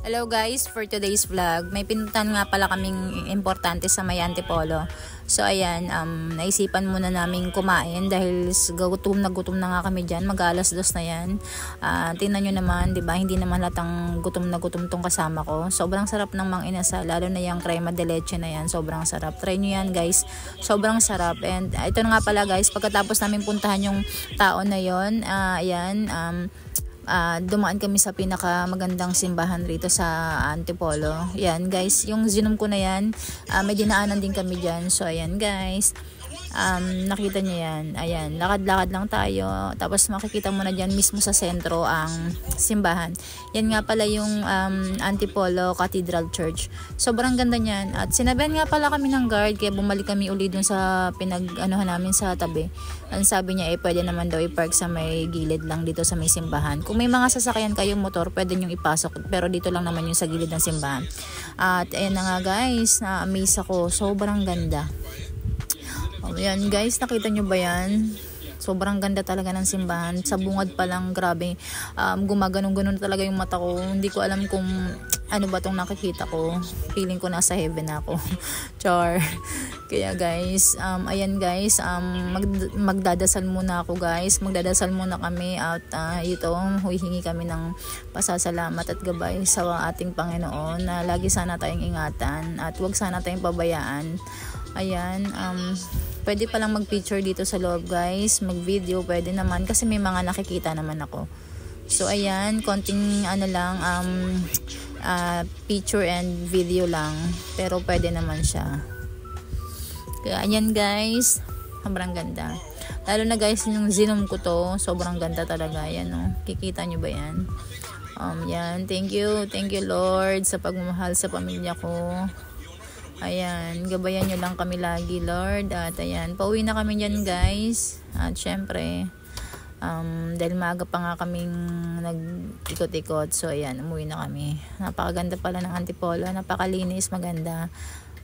Hello guys, for today's vlog, may pinuntahan nga pala kaming importante sa may Antipolo. So ayan, naisipan muna namin kumain dahil gutom na nga kami dyan, mag-alas 2 na yan. Tingnan nyo naman, diba, hindi naman latang gutom na gutom tong kasama ko. Sobrang sarap ng Mang Inasal, lalo na yung crema de leche na yan, sobrang sarap. Try nyo yan guys, sobrang sarap. And ito na nga pala guys, pagkatapos namin puntahan yung tao na yon, dumaan kami sa pinaka magandang simbahan rito sa Antipolo. Yan guys, yung zinom ko na yan, may dinaanan din kami dyan. So ayan guys, nakita nyo yan. Ayan, lakad-lakad lang tayo. Tapos makikita mo na dyan mismo sa sentro ang simbahan. Yan nga pala yung Antipolo Cathedral Church. Sobrang ganda niyan. At sinabihan nga pala kami ng guard, kaya bumalik kami uli dun sa pinag-anuhan namin sa tabi. Ang sabi niya, pwede naman daw i-park sa may gilid lang dito sa may simbahan. Kung may mga sasakyan kayong motor, pwede nyo ipasok. Pero dito lang naman yung sa gilid ng simbahan. At ayan na nga guys, na-amaze ako. Sobrang ganda. Ayan guys, nakita nyo ba yan? Sobrang ganda talaga ng simbahan. Sa bungad pa lang, grabe. Gumaganong-ganon talaga yung mata ko. Hindi ko alam kung ano ba tong nakikita ko. Feeling ko nasa heaven ako. Char. Kaya guys, ayan guys, magdadasal muna ako guys. Magdadasal muna kami at ito, huihingi kami ng pasasalamat at gabay sa ating Panginoon na lagi sana tayong ingatan at huwag sana tayong pabayaan. Ayan, pwede palang mag-picture dito sa loob guys, mag-video, pwede naman kasi may mga nakikita naman ako. So ayan, konting picture and video lang, pero pwede naman siya. Kaya ayan guys, sobrang ganda. Lalo na guys, yung zinom ko to, sobrang ganda talaga. Ayan oh, kikita nyo ba yan? Yan, thank you Lord sa pagmamahal sa pamilya ko. Ayan, gabayan nyo lang kami lagi Lord. At ayan, pauwi na kami dyan guys. At syempre, dahil maaga pa nga kaming nag-ikot-ikot. So ayan, umuwi na kami. Napakaganda pala ng Antipolo, napakalinis, maganda.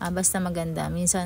Basta maganda. Minsan